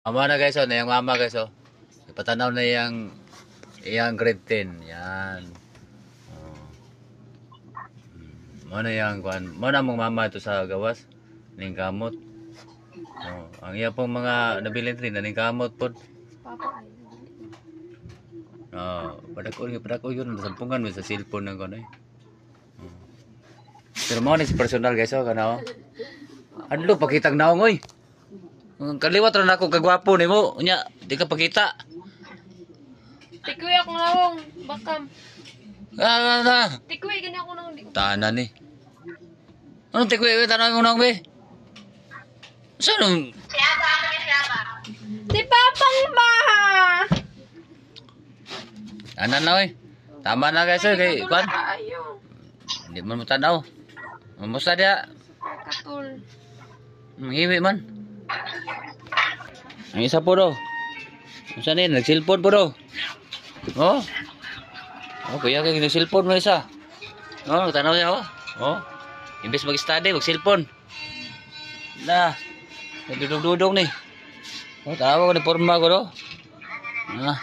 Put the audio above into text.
Mama na guys, oh, na yung mama guys, oh. Ipatanaw na iyang grade 10. Yan. Oh. Mo na yang kuan. Mo na mong mama ito sa gawas ning kamot. Oh, ang iya pong mga nabilin rin ning kamot pod. Papa ay. Oh, pada ko yun sampungan mo sa cellphone ng kuno eh. Oh. Pero mo ni personal guys, oh, kana oh. Adlo pakitag naong oy. Kaliwat ra nako kagwapo nimo. Unya, di ka pakita. Tikuy ako nawong bakam. Tikuy gani ako nang di. Tanan ni. Anong tikuy tanan mo nang be? Saan? Si Papang ba? Anan na oy. Tama na guys, oy kay kwan. Ayo. Hindi man mo tanaw. Mamusta dia? Katul. Mangiwi man. Ang isa po daw. Saan yun? Nag-cellphone po daw. Oh. Oh, kaya kaya nag-cellphone mo isa. Oh, tanaw niya oh. Oh. Imbes mag-study, mag-cellphone. Na. Nagdudong-dudong ni. Oh, tawa ko ni forma ko daw. Ah.